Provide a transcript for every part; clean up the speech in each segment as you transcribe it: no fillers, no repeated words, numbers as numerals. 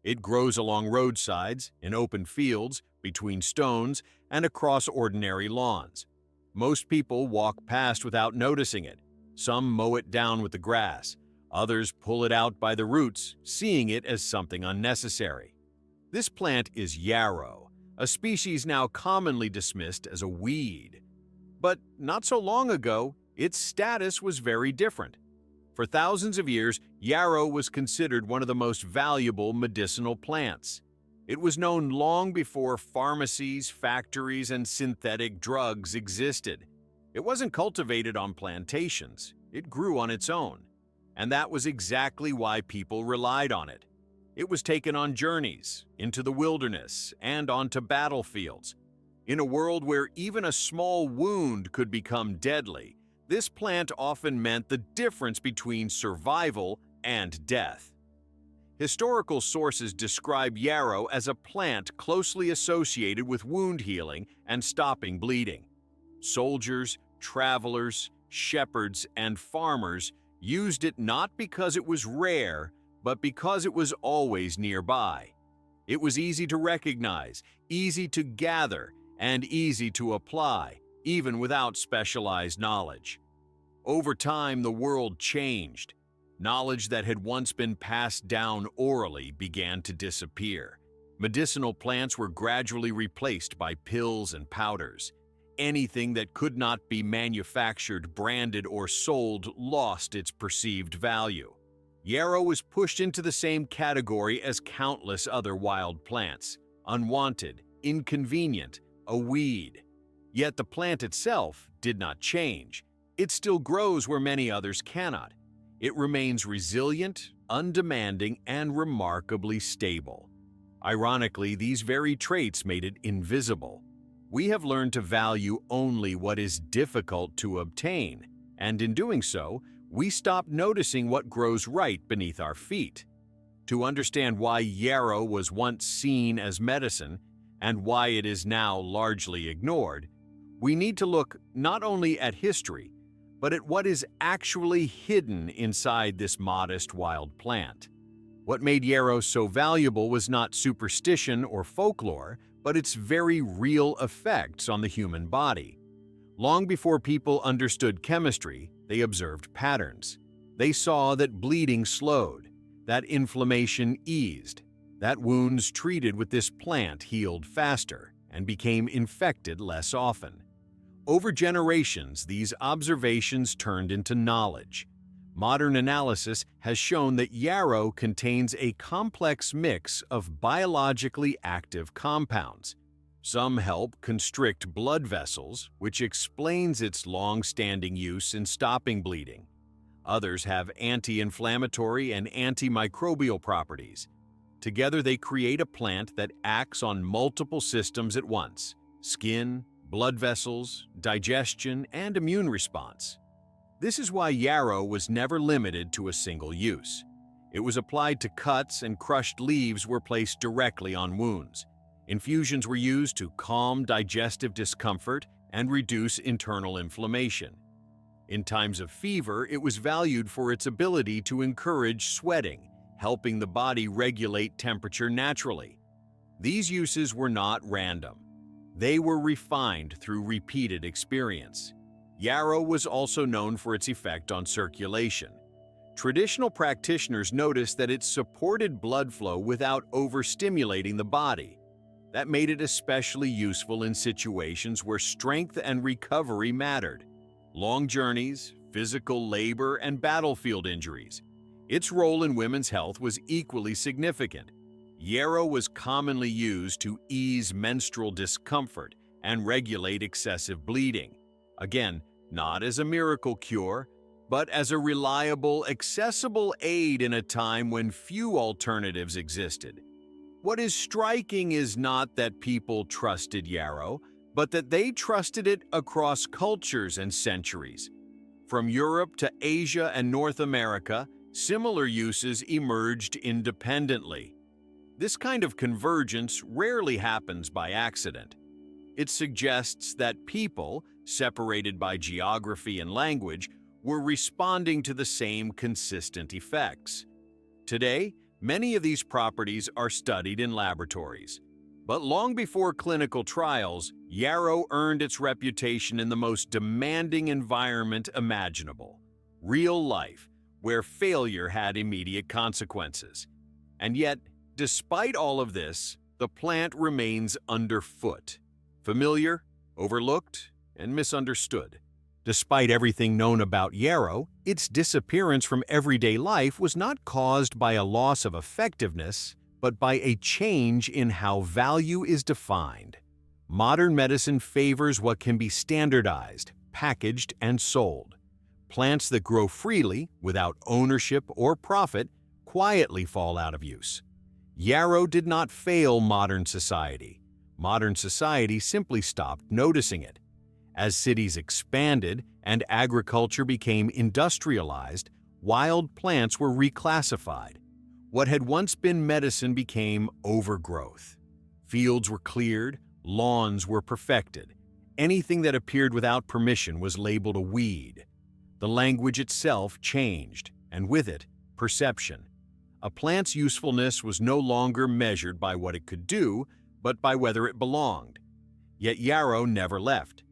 It grows along roadsides, in open fields, between stones, and across ordinary lawns. Most people walk past without noticing it. Some mow it down with the grass. Others pull it out by the roots, seeing it as something unnecessary. This plant is yarrow, a species now commonly dismissed as a weed. But not so long ago, its status was very different. For thousands of years, yarrow was considered one of the most valuable medicinal plants. It was known long before pharmacies, factories, and synthetic drugs existed. It wasn't cultivated on plantations, it grew on its own. And that was exactly why people relied on it. It was taken on journeys, into the wilderness, and onto battlefields. In a world where even a small wound could become deadly, this plant often meant the difference between survival and death. Historical sources describe yarrow as a plant closely associated with wound healing and stopping bleeding. Soldiers, travelers, shepherds, and farmers used it not because it was rare, but because it was always nearby. It was easy to recognize, easy to gather, and easy to apply, even without specialized knowledge. Over time, the world changed. Knowledge that had once been passed down orally began to disappear. Medicinal plants were gradually replaced by pills and powders. Anything that could not be manufactured, branded, or sold lost its perceived value. Yarrow was pushed into the same category as countless other wild plants: unwanted, inconvenient, a weed. Yet the plant itself did not change. It still grows where many others cannot. It remains resilient, undemanding, and remarkably stable. Ironically, these very traits made it invisible. We have learned to value only what is difficult to obtain, and in doing so, we stop noticing what grows right beneath our feet. To understand why yarrow was once seen as medicine and why it is now largely ignored, we need to look not only at history, but at what is actually hidden inside this modest wild plant. What made yarrow so valuable was not superstition or folklore, but its very real effects on the human body. Long before people understood chemistry, they observed patterns. They saw that bleeding slowed, that inflammation eased, that wounds treated with this plant healed faster and became infected less often. Over generations, these observations turned into knowledge. Modern analysis has shown that yarrow contains a complex mix of biologically active compounds. Some help constrict blood vessels, which explains its long-standing use in stopping bleeding. Others have anti-inflammatory and antimicrobial properties. Together, they create a plant that acts on multiple systems at once: skin, blood vessels, digestion, and immune response. This is why yarrow was never limited to a single use. It was applied to cuts, and crushed leaves were placed directly on wounds. Infusions were used to calm digestive discomfort and reduce internal inflammation. In times of fever, it was valued for its ability to encourage sweating, helping the body regulate temperature naturally. These uses were not random. They were refined through repeated experience. Yarrow was also known for its effect on circulation. Traditional practitioners noticed that it supported blood flow without overstimulating the body. That made it especially useful in situations where strength and recovery mattered: long journeys, physical labor, and battlefield injuries. Its role in women's health was equally significant. Yarrow was commonly used to ease menstrual discomfort and regulate excessive bleeding. Again, not as a miracle cure, but as a reliable, accessible aid in a time when few alternatives existed. What is striking is not that people trusted yarrow, but that they trusted it across cultures and centuries. From Europe to Asia and North America, similar uses emerged independently. This kind of convergence rarely happens by accident. It suggests that people, separated by geography and language, were responding to the same consistent effects. Today, Many of these properties are studied in laboratories. But long before clinical trials, yarrow earned its reputation in the most demanding environment imaginable, real life, where failure had immediate consequences. And yet, despite all of this, the plant remains underfoot, familiar, overlooked, and misunderstood. Despite everything known about yarrow, its disappearance from everyday life was not caused by a loss of effectiveness, but by a change in how value is defined. Modern medicine favors what can be standardized, packaged, and sold. Plants that grow freely, without ownership or profit, quietly fall out of use. Yarrow did not fail modern society. Modern society simply stopped noticing it. As cities expanded and agriculture became industrialized, wild plants were reclassified. What had once been medicine became overgrowth. Fields were cleared, lawns were perfected. Anything that appeared without permission was labeled a weed. The language itself changed, and with it, perception. A plant's usefulness was no longer measured by what it could do, but by whether it belonged. Yet yarrow never left.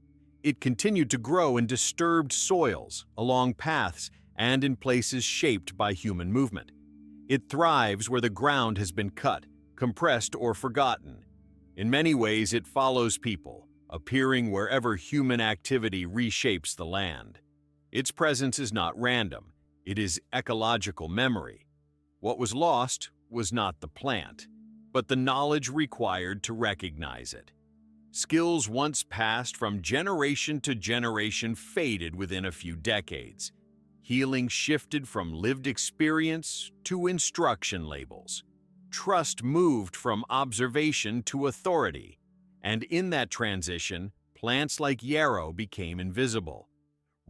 It continued to grow in disturbed soils, along paths, and in places shaped by human movement. It thrives where the ground has been cut, compressed, or forgotten. In many ways, it follows people, appearing wherever human activity reshapes the land. Its presence is not random. It is ecological memory. What was lost was not the plant, but the knowledge required to recognize it. Skills once passed from generation to generation faded within a few decades. Healing shifted from lived experience to instruction labels. Trust moved from observation to authority. And in that transition, plants like yarrow became invisible.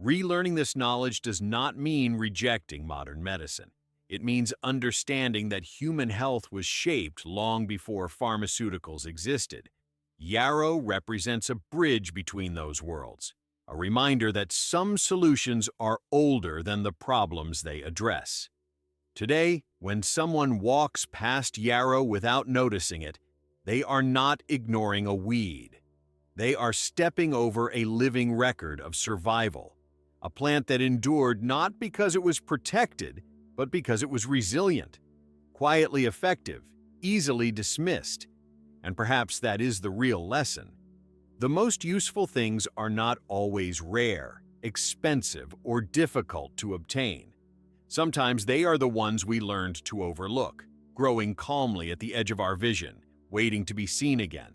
Relearning this knowledge does not mean rejecting modern medicine. It means understanding that human health was shaped long before pharmaceuticals existed. Yarrow represents a bridge between those worlds, a reminder that some solutions are older than the problems they address. Today, when someone walks past yarrow without noticing it, they are not ignoring a weed. They are stepping over a living record of survival, a plant that endured not because it was protected, but because it was resilient, quietly effective, easily dismissed. And perhaps that is the real lesson. The most useful things are not always rare, expensive, or difficult to obtain. Sometimes they are the ones we learned to overlook, growing calmly at the edge of our vision, waiting to be seen again.